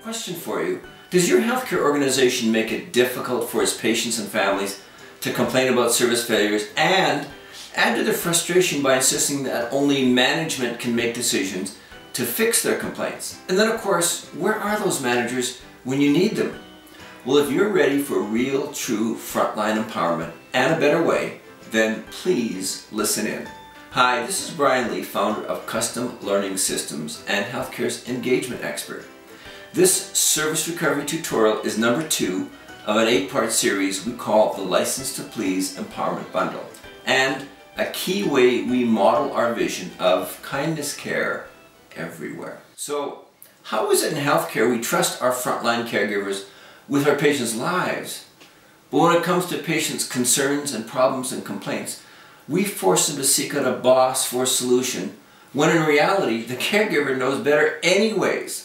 Question for you. Does your healthcare organization make it difficult for its patients and families to complain about service failures and add to their frustration by insisting that only management can make decisions to fix their complaints? And then of course, where are those managers when you need them? Well, if you're ready for real, true frontline empowerment and a better way, then please listen in. Hi, this is Brian Lee, founder of Custom Learning Systems and Healthcare's engagement expert. This service recovery tutorial is number 2 of an 8-part series we call the License to Please Empowerment Bundle, and a key way we model our vision of kindness care everywhere. So, how is it in healthcare we trust our frontline caregivers with our patients' lives, but when it comes to patients' concerns and problems and complaints, we force them to seek out a boss for a solution, when in reality the caregiver knows better anyways?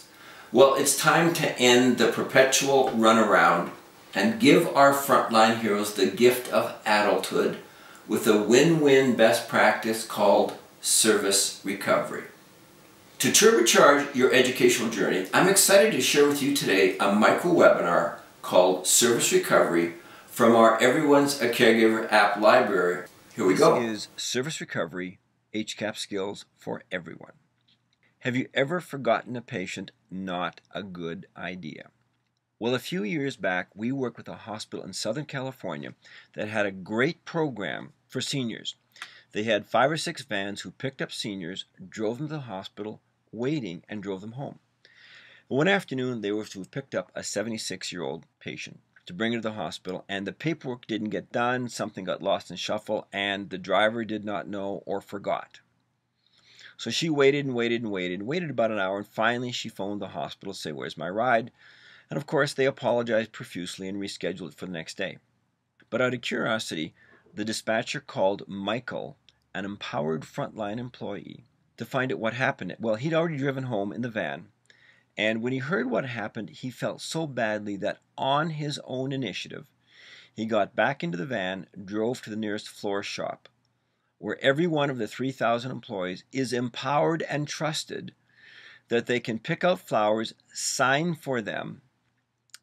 Well, it's time to end the perpetual runaround and give our frontline heroes the gift of adulthood with a win-win best practice called service recovery. To turbocharge your educational journey, I'm excited to share with you today a micro-webinar called Service Recovery from our Everyone's a Caregiver app library. Here we go. This is Service Recovery HCAP Skills for Everyone. Have you ever forgotten a patient? Not a good idea. Well, a few years back, we worked with a hospital in Southern California that had a great program for seniors. They had 5 or 6 vans who picked up seniors, drove them to the hospital, waiting, and drove them home. One afternoon, they were to have picked up a 76-year-old patient to bring her to the hospital, and the paperwork didn't get done, something got lost in shuffle, and the driver did not know or forgot. So she waited and waited and waited, and waited about an hour, and finally she phoned the hospital to say, "Where's my ride?" And of course they apologized profusely and rescheduled it for the next day. But out of curiosity, the dispatcher called Michael, an empowered frontline employee, to find out what happened. Well, he'd already driven home in the van, and when he heard what happened, he felt so badly that on his own initiative, he got back into the van, drove to the nearest florist shop, where every one of the 3,000 employees is empowered and trusted that they can pick out flowers, sign for them,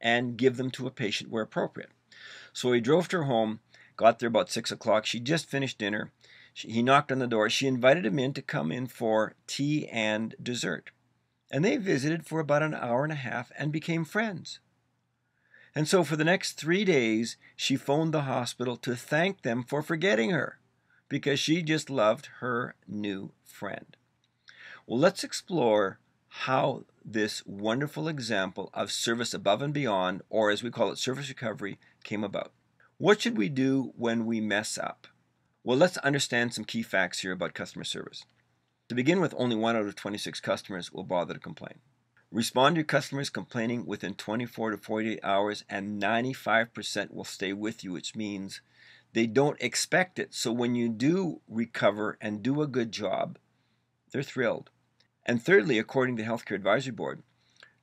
and give them to a patient where appropriate. So he drove her home, got there about 6 o'clock. She just finished dinner. He knocked on the door. She invited him in to come in for tea and dessert. And they visited for about an hour and a half and became friends. And so for the next 3 days, she phoned the hospital to thank them for forgetting her, because she just loved her new friend. Well, let's explore how this wonderful example of service above and beyond, or as we call it, service recovery, came about. What should we do when we mess up? Well, let's understand some key facts here about customer service. To begin with, only 1 out of 26 customers will bother to complain. Respond to your customers complaining within 24 to 48 hours, and 95% will stay with you, which means they don't expect it. So when you do recover and do a good job, they're thrilled. And thirdly, according to the Healthcare Advisory Board,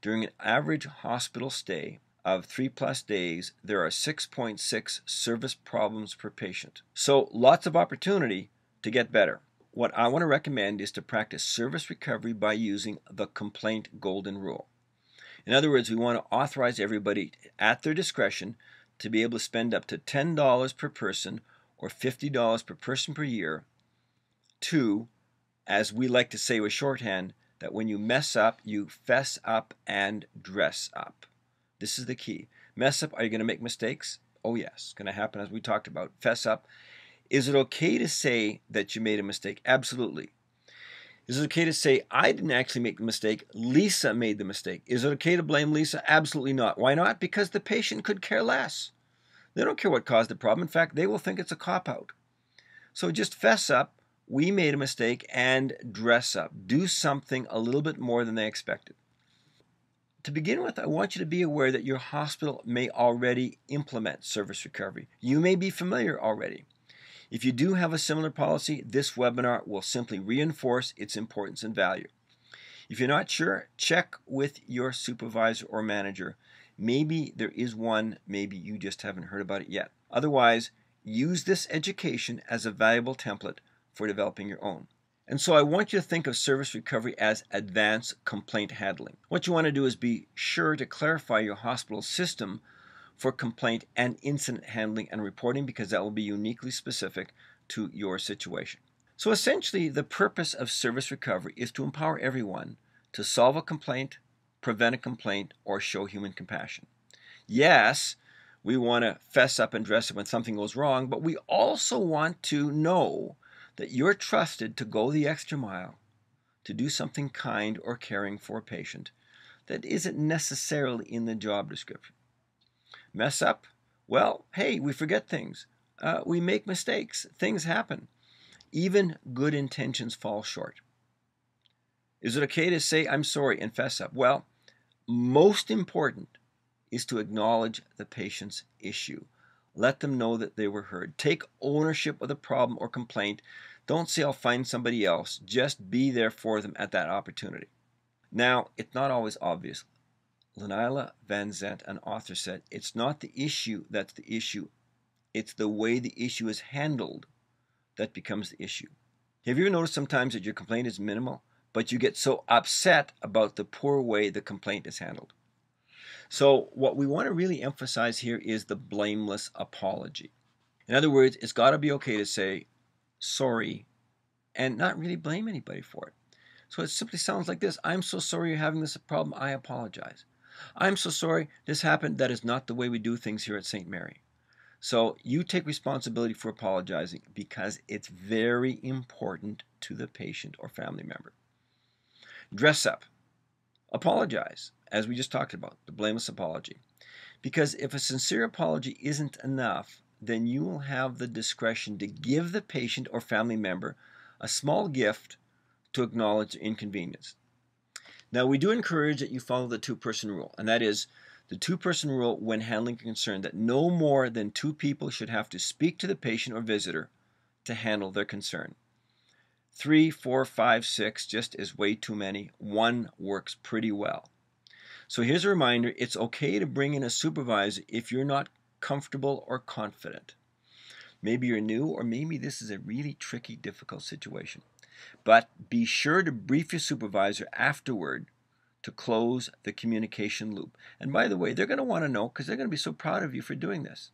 during an average hospital stay of 3+ days, there are 6.6 service problems per patient. So lots of opportunity to get better. What I want to recommend is to practice service recovery by using the complaint golden rule. In other words, we want to authorize everybody at their discretion to be able to spend up to $10 per person or $50 per person per year to, as we like to say with shorthand, that when you mess up, you fess up and dress up. This is the key. Mess up, are you going to make mistakes? Oh yes, it's going to happen, as we talked about. Fess up. Is it okay to say that you made a mistake? Absolutely. Is it okay to say, I didn't actually make the mistake, Lisa made the mistake? Is it okay to blame Lisa? Absolutely not. Why not? Because the patient could care less. They don't care what caused the problem. In fact, they will think it's a cop-out. So just fess up, we made a mistake, and dress up. Do something a little bit more than they expected. To begin with, I want you to be aware that your hospital may already implement service recovery. You may be familiar already. If you do have a similar policy, this webinar will simply reinforce its importance and value. If you're not sure, check with your supervisor or manager. Maybe there is one, maybe you just haven't heard about it yet. Otherwise, use this education as a valuable template for developing your own. And so I want you to think of service recovery as advanced complaint handling. What you want to do is be sure to clarify your hospital system for complaint and incident handling and reporting, because that will be uniquely specific to your situation. So essentially, the purpose of service recovery is to empower everyone to solve a complaint, prevent a complaint, or show human compassion. Yes, we want to fess up and dress up when something goes wrong, but we also want to know that you're trusted to go the extra mile to do something kind or caring for a patient that isn't necessarily in the job description. Mess up? Well, hey, we forget things. We make mistakes. Things happen. Even good intentions fall short. Is it okay to say, I'm sorry, and fess up? Well, most important is to acknowledge the patient's issue. Let them know that they were heard. Take ownership of the problem or complaint. Don't say, I'll find somebody else. Just be there for them at that opportunity. Now, it's not always obvious. Lanila Van Zant, an author, said, it's not the issue that's the issue. It's the way the issue is handled that becomes the issue. Have you ever noticed sometimes that your complaint is minimal, but you get so upset about the poor way the complaint is handled? So what we want to really emphasize here is the blameless apology. In other words, it's got to be okay to say sorry and not really blame anybody for it. So it simply sounds like this. I'm so sorry you're having this problem. I apologize. I'm so sorry this happened. That is not the way we do things here at St. Mary. So you take responsibility for apologizing because it's very important to the patient or family member. Dress up. Apologize, as we just talked about, the blameless apology. Because if a sincere apology isn't enough, then you will have the discretion to give the patient or family member a small gift to acknowledge the inconvenience. Now, we do encourage that you follow the two-person rule, and that is the two-person rule when handling a concern, that no more than 2 people should have to speak to the patient or visitor to handle their concern. 3, 4, 5, 6 just is way too many. 1 works pretty well. So here's a reminder, it's okay to bring in a supervisor if you're not comfortable or confident. Maybe you're new, or maybe this is a really tricky, difficult situation. But be sure to brief your supervisor afterward to close the communication loop. And by the way, they're going to want to know because they're going to be so proud of you for doing this.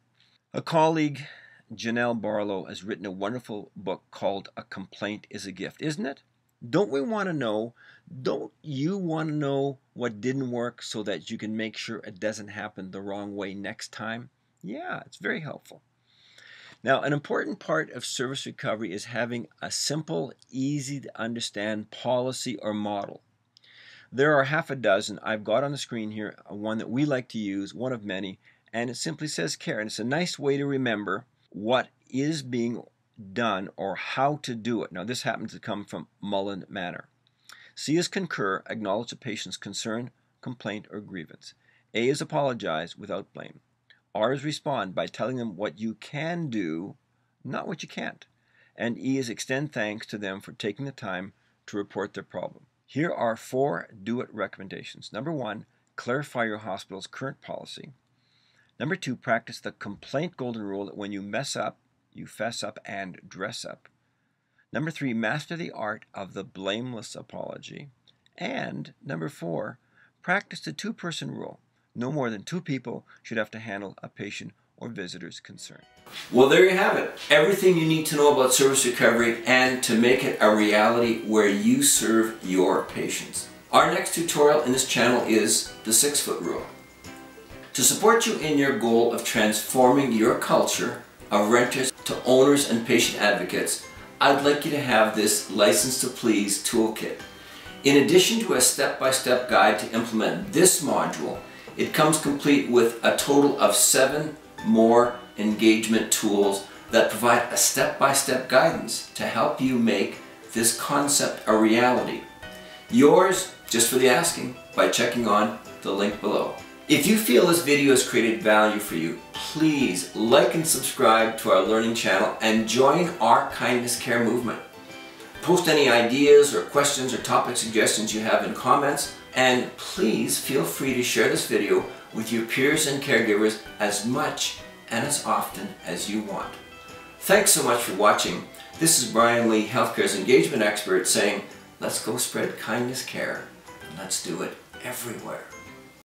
A colleague, Janelle Barlow, has written a wonderful book called A Complaint is a Gift, isn't it? Don't we want to know, don't you want to know what didn't work so that you can make sure it doesn't happen the wrong way next time? Yeah, it's very helpful. Now, an important part of service recovery is having a simple, easy to understand policy or model. There are half a dozen. I've got on the screen here one that we like to use, one of many, and it simply says CARE. And it's a nice way to remember what is being done or how to do it. Now, this happens to come from Mullen Manor. C is concur, acknowledge the patient's concern, complaint, or grievance. A is apologize without blame. R is respond by telling them what you can do, not what you can't. And E is extend thanks to them for taking the time to report their problem. Here are 4 do-it recommendations. Number 1, clarify your hospital's current policy. Number 2, practice the complaint golden rule that when you mess up, you fess up and dress up. Number 3, master the art of the blameless apology. And number 4, practice the two-person rule. No more than 2 people should have to handle a patient or visitor's concern. Well, there you have it. Everything you need to know about service recovery and to make it a reality where you serve your patients. Our next tutorial in this channel is the 6-foot rule. To support you in your goal of transforming your culture of renters to owners and patient advocates, I'd like you to have this License to Please toolkit. In addition to a step-by-step guide to implement this module, it comes complete with a total of 7 more engagement tools that provide a step-by-step guidance to help you make this concept a reality. Yours, just for the asking, by checking on the link below. If you feel this video has created value for you, please like and subscribe to our learning channel and join our Kindness Care movement. Post any ideas or questions or topic suggestions you have in comments, and please feel free to share this video with your peers and caregivers as much and as often as you want. Thanks so much for watching. This is Brian Lee, healthcare's engagement expert, saying, let's go spread kindness, care, and let's do it everywhere.